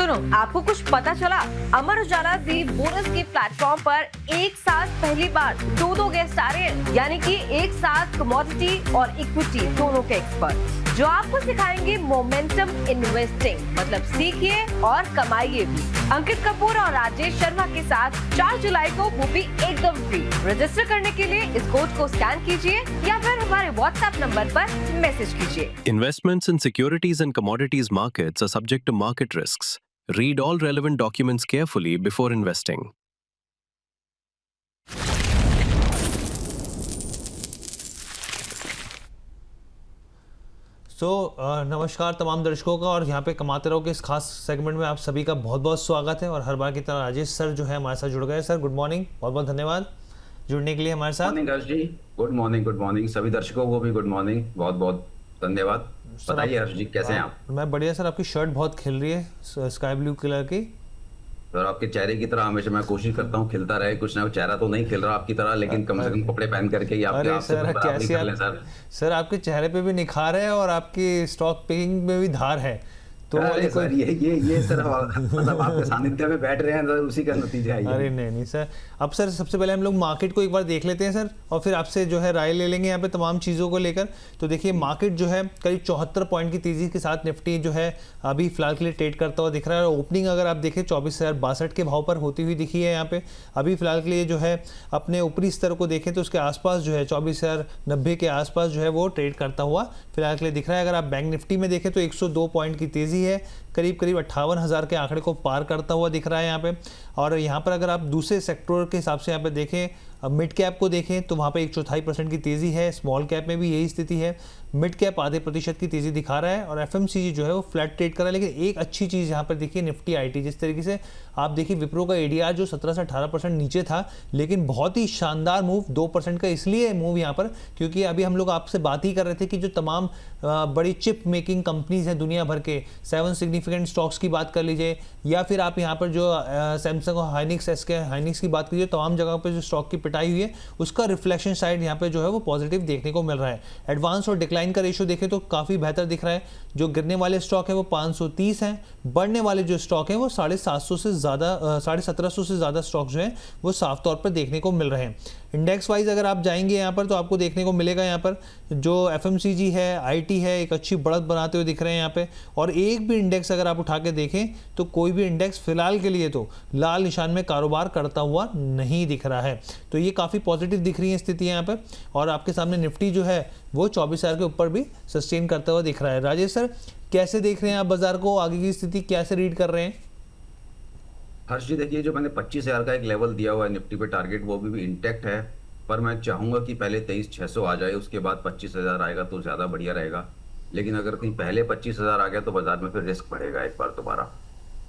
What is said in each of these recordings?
सुनो, आपको कुछ पता चला? अमर उजाला दी बोनस के प्लेटफॉर्म पर एक साथ पहली बार दो गेस्ट आ रहे हैं, यानी कि एक साथ कमोडिटी और इक्विटी दोनों के एक्सपर्ट, जो आपको सिखाएंगे मोमेंटम इन्वेस्टिंग। मतलब सीखिए और कमाइए भी। अंकित कपूर और राजेश शर्मा के साथ 4 जुलाई को, वो भी एकदम फ्री। रजिस्टर करने के लिए इस कोड को स्कैन कीजिए या फिर हमारे व्हाट्सएप नंबर पर मैसेज कीजिए। Investments in securities and commodities markets are subject to market risks. Read all relevant documents carefully before investing. नमस्कार तमाम दर्शकों का, और यहाँ पे कमाते रहो के इस खास सेगमेंट में आप सभी का बहुत बहुत स्वागत है। और हर बार की तरह राजेश सर जो है हमारे साथ जुड़ गए। सर गुड मॉर्निंग, बहुत बहुत धन्यवाद जुड़ने के लिए हमारे साथ। मॉर्निंग हर्ष जी, गुड मॉर्निंग सभी दर्शकों को भी गुड मॉर्निंग, बहुत बहुत धन्यवाद। बताइए हर्ष जी, कैसे हैं आप? मैं बढ़िया सर, आपकी शर्ट बहुत खिल रही है, स्काई ब्लू कलर की। सर आपके चेहरे की तरह हमेशा मैं कोशिश करता हूँ खिलता रहे, कुछ ना, चेहरा तो नहीं खिल रहा आपकी तरह, लेकिन कम से कम कपड़े पहन करके ही आपके आपसे बराबरी कर लें सर। सर आपके चेहरे पे भी निखार है और आपकी स्टॉक पिकिंग में भी धार है। तो अरे सर ये सर मतलब आपके सानिध्य में बैठ रहे हैं सर, उसी का नतीजा है। अरे नहीं सर, अब सर सबसे पहले हम लोग मार्केट को एक बार देख लेते हैं सर, और फिर आपसे जो है राय ले लेंगे यहाँ पे तमाम चीज़ों को लेकर। तो देखिए मार्केट जो है करीब 74 पॉइंट की तेज़ी के साथ निफ्टी जो है अभी फिलहाल के लिए ट्रेड करता हुआ दिख रहा है। ओपनिंग अगर आप देखें 24,062 के भाव पर होती हुई दिखी है यहाँ पे। अभी फिलहाल के लिए जो है अपने ऊपरी स्तर को देखें तो उसके आसपास जो है 24,090 के आसपास जो है वो ट्रेड करता हुआ फिलहाल के लिए दिख रहा है। अगर आप बैंक निफ्टी में देखें तो 102 पॉइंट की तेज़ी है, करीब 58,000 के आंकड़े को पार करता हुआ दिख रहा है यहाँ पे। और यहाँ पर अगर आप दूसरे सेक्टर के हिसाब से यहाँ पे देखें, मिड कैप को देखें तो वहाँ पे 1/4% की तेज़ी है। स्मॉल कैप में भी यही स्थिति है। मिड कैप आधे प्रतिशत की तेज़ी दिखा रहा है और एफएमसीजी जो है वो फ्लैट ट्रेड कर रहा है। लेकिन एक अच्छी चीज़ यहाँ पर देखिए, निफ्टी आईटी जिस तरीके से आप देखिए, विप्रो का एडीआर जो 17 से 18% नीचे था, लेकिन बहुत ही शानदार मूव 2% का इसलिए मूव यहाँ पर, क्योंकि अभी हम लोग आपसे बात ही कर रहे थे कि जो तमाम बड़ी चिप मेकिंग कंपनीज हैं दुनिया भर के 7 सिग्निफिकेंट स्टॉक्स की बात कर लीजिए, या फिर आप यहाँ पर जो सैमसंग और हाइनिक्स की बात कीजिए, तमाम जगह पर जो स्टॉक की पिटाई हुई है उसका रिफ्लेक्शन साइड यहाँ पे जो है वो पॉजिटिव देखने को मिल रहा है। एडवांस और डिक्लाइन का रेशियो देखें तो काफ़ी बेहतर दिख रहा है। जो गिरने वाले स्टॉक है वो 530 हैं, बढ़ने वाले जो स्टॉक हैं वो 750 से ज़्यादा 1750 से ज़्यादा स्टॉक जो हैं वो साफ तौर पर देखने को मिल रहे हैं। इंडेक्स वाइज अगर आप जाएंगे यहाँ पर तो आपको देखने को मिलेगा यहाँ पर जो एफएमसीजी है, आईटी है, एक अच्छी बढ़त बनाते हुए दिख रहे हैं यहाँ पे। और एक भी इंडेक्स अगर आप उठा के देखें तो कोई भी इंडेक्स फिलहाल के लिए तो लाल निशान में कारोबार करता हुआ नहीं दिख रहा है। तो ये काफ़ी पॉजिटिव दिख रही है स्थिति यहाँ पर। और आपके सामने निफ्टी जो है वो 24,000 के ऊपर भी सस्टेन करता हुआ दिख रहा है। राजेश सर कैसे देख रहे हैं आप बाजार को, आगे की स्थिति कैसे रीड कर रहे हैं? हर्ष जी देखिए, जो मैंने 25,000 का एक लेवल दिया हुआ है निफ्टी पे टारगेट, वो भी इंटैक्ट है, पर मैं चाहूंगा कि पहले 23,600 आ जाए, उसके बाद 25,000 आएगा तो ज़्यादा बढ़िया रहेगा। लेकिन अगर कहीं पहले 25,000 आ गया तो बाजार में फिर रिस्क बढ़ेगा एक बार दोबारा।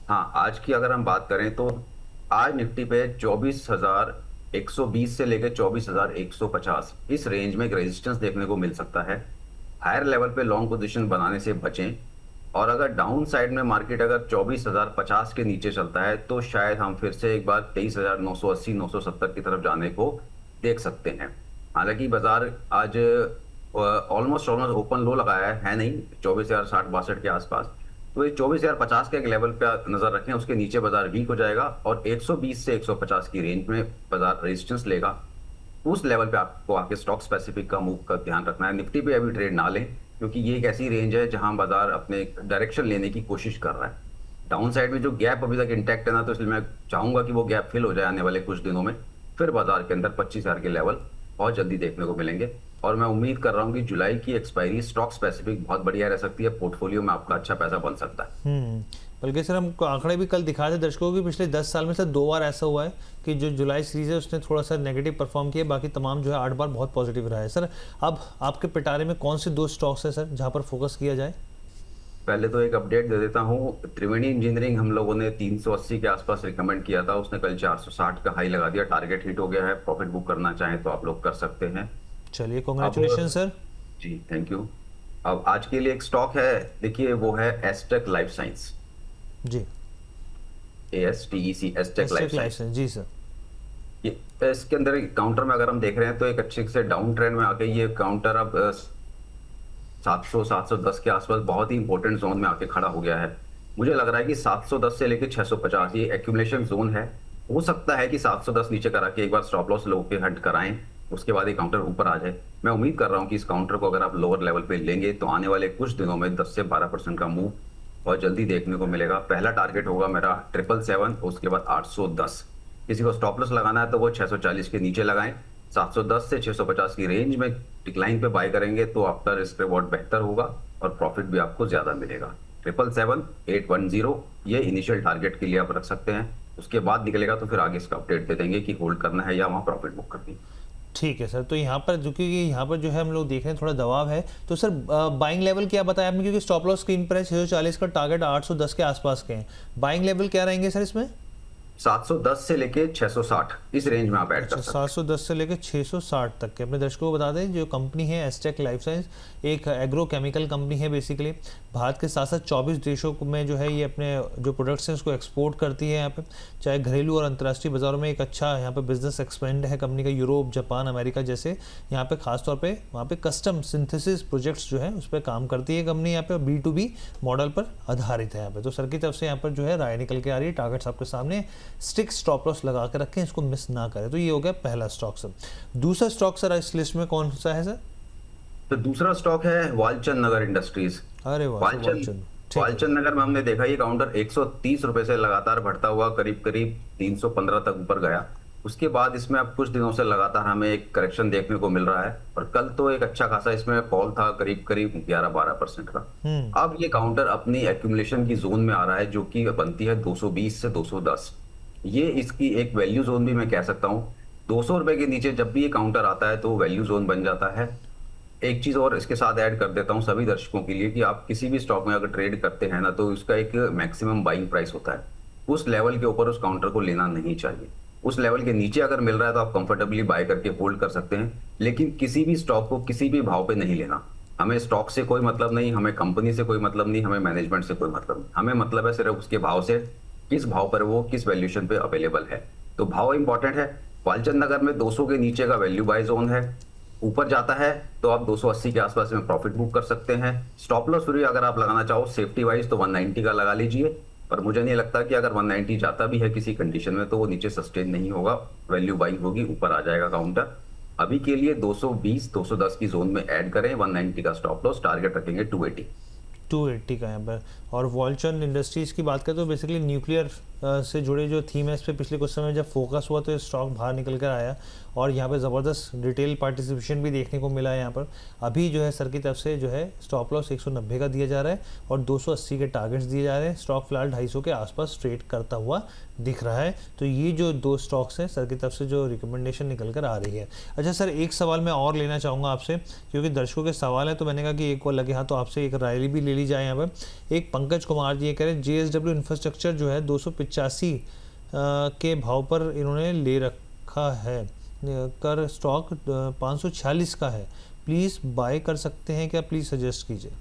हाँ, आज की अगर हम बात करें तो आज निफ्टी पे 24,120 से लेकर 24,150 इस रेंज में एक रेजिस्टेंस देखने को मिल सकता है। हायर लेवल पे लॉन्ग पोजीशन बनाने से बचें, और अगर डाउन साइड में मार्केट अगर 24,050 के नीचे चलता है तो शायद हम फिर से एक बार 23,980-970 की तरफ जाने को देख सकते हैं। हालांकि बाजार आज ऑलमोस्ट ओपन लो लगाया है नहीं, 24,060-62 के आसपास। तो ये 24,050 के एक लेवल पे नजर रखें, उसके नीचे बाजार वीक हो जाएगा और 120 से 150 की रेंज में बाजार रेजिस्टेंस लेगा। उस लेवल पे आपको आके स्टॉक स्पेसिफिक का मूव का ध्यान रखना है। निफ्टी पे अभी ट्रेड ना लें, क्योंकि ये एक ऐसी रेंज है जहां बाजार अपने डायरेक्शन लेने की कोशिश कर रहा है। डाउन साइड में जो गैप अभी तक इंटैक्ट है ना, तो इसलिए मैं चाहूंगा कि वो गैप फिल हो जाए आने वाले कुछ दिनों में। फिर बाजार के अंदर 25,000 के लेवल बहुत जल्दी देखने को मिलेंगे। और मैं उम्मीद कर रहा हूँ कि जुलाई की एक्सपायरी स्टॉक स्पेसिफिक बहुत बढ़िया रह सकती है, पोर्टफोलियो में आपका अच्छा पैसा बन सकता है। बल्कि सर हम आंकड़े भी कल दिखा थे दर्शकों की, पिछले 10 साल में सर 2 बार ऐसा हुआ है कि जो जुलाई सीरीज है उसने थोड़ा सा नेगेटिव परफॉर्म किया, बाकी तमाम जो है 8 बार बहुत पॉजिटिव रहा है। सर अब आपके पिटारे में कौन से 2 स्टॉक्स हैं सर जहां पर फोकस किया जाए? पहले तो एक अपडेट दे देता हूँ। त्रिवेणी इंजीनियरिंग हम लोगों ने 380 के आसपास रिकमेंड किया था, उसने कल 460 का हाई लगा दिया, टारगेट हिट हो गया है। प्रॉफिट बुक करना चाहें तो आप लोग कर सकते हैं। चलिए कॉन्ग्रेचुलेशन सर। जी थैंक यू। अब आज के लिए एक स्टॉक है, देखिए वो है एस्टेक लाइफ साइंस जी, ASTEC एस्टेक लाइफ साइंस जी सर। ये इसके अंदर काउंटर में अगर हम देख रहे हैं तो एक अच्छे से डाउन ट्रेंड में आके ये काउंटर अब 700-710 के आसपास बहुत ही इंपॉर्टेंट जोन में आके खड़ा हो गया है। मुझे लग रहा है कि 710 से लेकर 650 ये एक्यूमुलेशन जोन है। हो सकता है कि 710 नीचे करा के एक बार स्टॉप लॉस लोगों के हट कराएं, उसके बाद ये काउंटर ऊपर आ जाए। मैं उम्मीद कर रहा हूं कि इस काउंटर को अगर आप लोअर लेवल पे लेंगे तो आने वाले कुछ दिनों में 10 से 12% का मूव बहुत जल्दी देखने को मिलेगा। पहला टारगेट होगा मेरा 777, उसके बाद 810। किसी को स्टॉप लॉस लगाना है तो वो 640 के नीचे लगाएं। 710 से 650 की रेंज में डिक्लाइन पे बाय करेंगे तो आपका रिस्क रिवॉर्ड बेहतर होगा और प्रॉफिट भी आपको ज्यादा मिलेगा। 777, 810 ये इनिशियल टारगेट के लिए आप रख सकते हैं। उसके बाद निकलेगा तो फिर आगे इसका अपडेट दे देंगे कि होल्ड करना है या वहाँ प्रॉफिट बुक करनी है। ठीक है सर, तो यहाँ पर जो कि यहाँ पर जो है हम लोग देख रहे हैं थोड़ा दबाव है, तो सर बाइंग लेवल क्या बताया आपने, क्योंकि स्टॉप लॉस स्क्रीन पर है 640 का, टारगेट 810 के आसपास के हैं, बाइंग लेवल क्या रहेंगे सर इसमें? 710 से लेके 660 इस रेंज में आप ऐड कर सकते हैं। 710 से लेकर 660 तक के। अपने दर्शकों को बता दें जो कंपनी है एस्टेक लाइफ साइंस एक एग्रो केमिकल कंपनी है। बेसिकली भारत के साथ साथ 24 देशों में जो है ये अपने जो प्रोडक्ट्स हैं उसको एक्सपोर्ट करती है। यहाँ पे चाहे घरेलू और अंतर्राष्ट्रीय बाजारों में एक अच्छा यहाँ पे बिजनेस एक्सपेंड है कंपनी का, यूरोप, जापान, अमेरिका जैसे यहाँ पे खासतौर पे वहाँ पे कस्टम सिंथेसिस प्रोजेक्ट्स जो है उस पर काम करती है कंपनी। यहाँ पे B2B मॉडल पर आधारित है यहाँ पे। तो सर की तरफ से यहाँ पर जो है राय निकल के आ रही है, टारगेट्स आपके सामने, स्टिक स्टॉप लॉस लगा के रखें, इसको मिस ना करें। तो ये हो गया पहला स्टॉक सर। दूसरा स्टॉक सर इस लिस्ट में कौन सा है सर? तो दूसरा स्टॉक है वालचंद नगर इंडस्ट्रीज। अरे वाह, वालचंद नगर में हमने देखा ये काउंटर 130 रुपए से लगातार बढ़ता हुआ करीब 315 तक ऊपर गया। उसके बाद इसमें अब कुछ दिनों से लगातार हमें एक करेक्शन देखने को मिल रहा है और कल तो एक अच्छा खासा इसमें फॉल था करीब 11-12% का। अब ये काउंटर अपनी एक्यूमुलेशन की जोन में आ रहा है जो कि बनती है 220 से 210। ये इसकी एक वैल्यू जोन भी मैं कह सकता हूँ। 200 रुपए के नीचे जब भी ये काउंटर आता है तो वैल्यू जोन बन जाता है। एक चीज और इसके साथ ऐड कर देता हूँ सभी दर्शकों के लिए कि आप किसी भी स्टॉक में अगर ट्रेड करते हैं ना तो उसका एक मैक्सिमम बाइंग प्राइस होता है। उस लेवल के ऊपर उस काउंटर को लेना नहीं चाहिए। उस लेवल के नीचे अगर मिल रहा है तो आप कंफर्टेबली बाय करके होल्ड कर सकते हैं, लेकिन किसी भी स्टॉक को किसी भी भाव पे नहीं लेना। हमें स्टॉक से कोई मतलब नहीं, हमें कंपनी से कोई मतलब नहीं, हमें मैनेजमेंट से कोई मतलब नहीं। हमें मतलब है सिर्फ उसके भाव से, किस भाव पर वो किस वैल्यूएशन पे अवेलेबल है। तो भाव इंपॉर्टेंट है। वालचंद नगर में 200 के नीचे का वैल्यू बाय जोन है, ऊपर जाता है तो आप 280 के आसपास में प्रॉफिट बुक कर सकते हैं। स्टॉप लॉस फ्री अगर आप लगाना चाहो सेफ्टी वाइज तो 190 का लगा लीजिए, पर मुझे नहीं लगता कि अगर 190 जाता भी है किसी कंडीशन में तो वो नीचे सस्टेन नहीं होगा, वैल्यू बाइंग होगी, ऊपर आ जाएगा काउंटर। अभी के लिए 220-210 की जोन में ऐड करें, 190 का स्टॉप लॉस, टारगेट रखेंगे 280 का यहाँ पर। और वालचंद इंडस्ट्रीज की बात करें तो बेसिकली न्यूक्लियर से जुड़े जो थीम है इस पर पिछले कुछ समय जब फोकस हुआ तो ये स्टॉक बाहर निकल कर आया और यहाँ पे ज़बरदस्त रिटेल पार्टिसिपेशन भी देखने को मिला है यहाँ पर। अभी जो है सर की तरफ से जो है स्टॉप लॉस 190 का दिया जा रहा है और 280 के टारगेट्स दिए जा रहे हैं। स्टॉक फिलहाल 250 के आसपास ट्रेड करता हुआ दिख रहा है। तो ये जो दो स्टॉक्स हैं सर की तरफ से जो रिकमेंडेशन निकल कर आ रही है। अच्छा सर, एक सवाल मैं और लेना चाहूँगा आपसे क्योंकि दर्शकों के सवाल है तो मैंने कहा कि एक और लगे हाँ तो आपसे एक राय भी ले ली जाए। यहाँ पर एक पंकज कुमार जी ये कह रहे हैं JSW इंफ्रास्ट्रक्चर जो है 285 के भाव पर इन्होंने ले रखा है, कर स्टॉक 546 का है, प्लीज़ बाय कर सकते हैं क्या, प्लीज़ सजेस्ट कीजिए।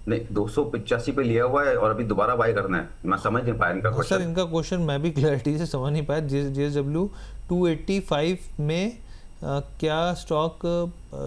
नहीं, 285 पे लिया हुआ है और अभी दोबारा बाय करना है, मैं समझ नहीं पाया इनका क्वेश्चन। सर इनका क्वेश्चन मैं भी क्लैरिटी से समझ नहीं पाया। JSW 285 में क्या स्टॉक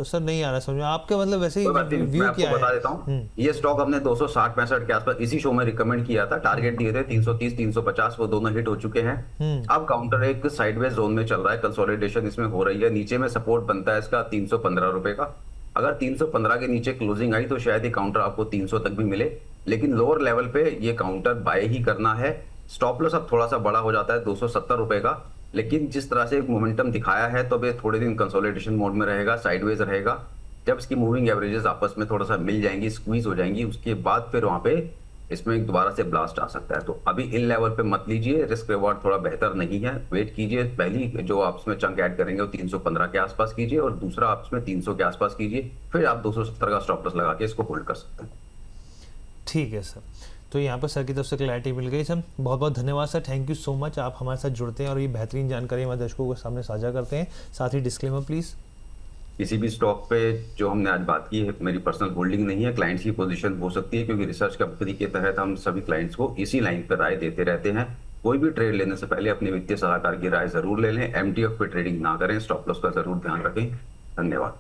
सर नहीं आ रहा समझ में, आपके मतलब वैसे ही व्यू क्या है? बता देता हूँ, ये स्टॉक हमने 260-65 के आसपास इसी शो में रिकमेंड किया था, टारगेट दिए थे 330-350, वो दोनों हिट हो चुके हैं। अब काउंटर एक साइडवेज जोन में चल रहा है, कंसोलिडेशन इसमें हो रही है, नीचे में सपोर्ट बनता है इसका 315 रुपए का। अगर 315 के नीचे क्लोजिंग आई तो शायद ये काउंटर आपको 300 तक भी मिले, लेकिन लोअर लेवल पे ये काउंटर बाय ही करना है। स्टॉप लॉस अब थोड़ा सा बड़ा हो जाता है 270 रुपए का, लेकिन जिस तरह से मोमेंटम दिखाया है तो अब ये थोड़े दिन कंसोलिडेशन मोड में रहेगा, साइडवेज रहेगा। जब इसकी मूविंग एवरेजेस आपस में थोड़ा सा मिल जाएंगी, स्क्वीज हो जाएंगी, उसके बाद फिर वहां पे इसमें दोबारा से ब्लास्ट आ सकता है। तो अभी इन लेवल पे मत लीजिए, रिस्क रिवॉर्ड थोड़ा बेहतर नहीं है, वेट कीजिए। पहली जो आप इसमें चंक ऐड करेंगे वो 315 के आसपास कीजिए और दूसरा आप इसमें 300 के आसपास कीजिए, फिर आप 270 का स्टॉप लॉस लगा के इसको होल्ड कर सकते हैं। ठीक है सर, तो यहाँ पर सर की तरफ से क्लैरिटी मिल गई सर, बहुत बहुत धन्यवाद sir, thank you so much. आप हमारे साथ जुड़ते हैं और ये बेहतरीन जानकारी हमारे दर्शकों के सामने साझा करते हैं। साथ ही डिस्क्लेमर प्लीज़। किसी भी स्टॉक पे जो हमने आज बात की है मेरी पर्सनल होल्डिंग नहीं है, क्लाइंट्स की पोजीशन हो सकती है, क्योंकि रिसर्च कंपनी के तहत हम सभी क्लाइंट्स को इसी लाइन पर राय देते रहते हैं। कोई भी ट्रेड लेने से पहले अपने वित्तीय सलाहकार की राय जरूर ले लें, MTF पे ट्रेडिंग ना करें, स्टॉप लॉस का जरूर ध्यान रखें। धन्यवाद।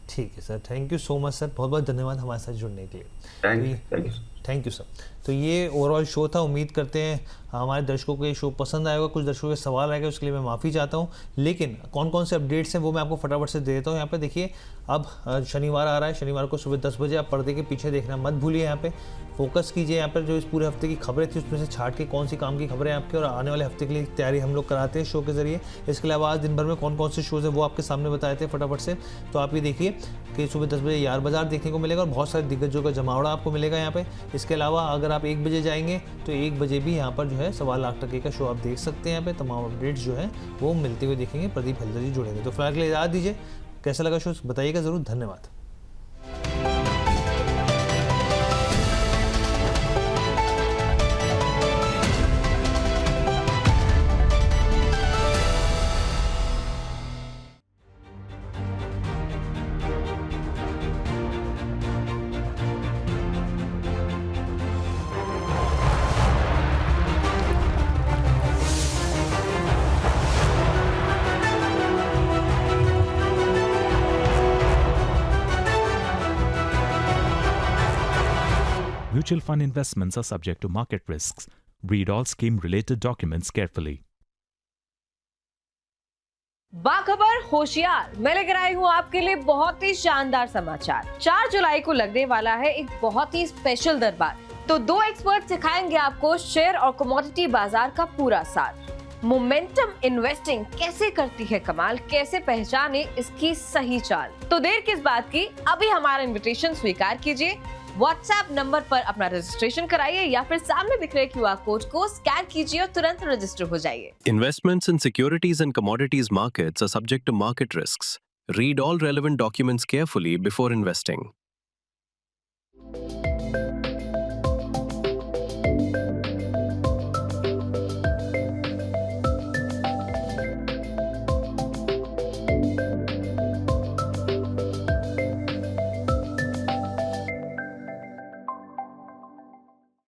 ठीक है sir, thank you so much sir, बहुत बहुत धन्यवाद हमारे साथ जुड़ने के लिए। Thank you. Thank you sir. तो ये ओवरऑल शो था। उम्मीद करते हैं हमारे दर्शकों को ये शो पसंद आएगा। कुछ दर्शकों के सवाल आएगा, उसके लिए मैं माफ़ी चाहता हूँ। लेकिन कौन कौन से अपडेट्स हैं वो मैं आपको फटाफट से दे देता हूँ। यहाँ पे देखिए, अब शनिवार आ रहा है। शनिवार को सुबह 10 बजे आप पर्दे के पीछे देखना मत भूलिए। यहाँ पे फोकस कीजिए। यहाँ पर जो इस पूरे हफ्ते की खबरें थी उसमें से छाट के कौन सी काम की खबरें आपकी और आने वाले हफ्ते के लिए तैयारी हम लोग कराते हैं शो के जरिए। इसके अलावा आज दिन भर में कौन कौन से शोज़ है वो आपके सामने बताए थे फटाफट से। तो आप ये देखिए कि सुबह 10 बजे यार बाजार देखने को मिलेगा और बहुत सारे दिग्गजों का जमावड़ा आपको मिलेगा यहाँ पे। इसके अलावा अगर आप 1 बजे जाएंगे तो 1 बजे भी यहाँ पर जो है 1.25 लाख टके का शो आप देख सकते हैं। यहाँ पे तमाम अपडेट्स जो है वो मिलते हुए देखेंगे। प्रदीप हल्दर जी जुड़ेंगे। तो फिलहाल के लिए इजाज़त दीजिए। कैसा लगा शो बताइएगा ज़रूर। धन्यवाद। Mutual fund investments are subject to market risks. Read all scheme-related documents carefully. बाखबर होशियार, मैं लेकर आई हूँ आपके लिए बहुत ही शानदार समाचार। 4 जुलाई को लगने वाला है एक बहुत ही स्पेशल दरबार। तो 2 एक्सपर्ट सिखाएंगे आपको शेयर और कमोडिटी बाजार का पूरा सार। मोमेंटम इन्वेस्टिंग कैसे करती है कमाल, कैसे पहचाने इसकी सही चाल। तो देर किस बात की, अभी हमारा इन्विटेशन स्वीकार कीजिए। व्हाट्सएप नंबर पर अपना रजिस्ट्रेशन कराइए या फिर सामने दिख रहे QR कोड को स्कैन कीजिए और तुरंत रजिस्टर हो जाइए। Investments in securities and commodities markets are subject to market risks. Read all relevant documents carefully before investing.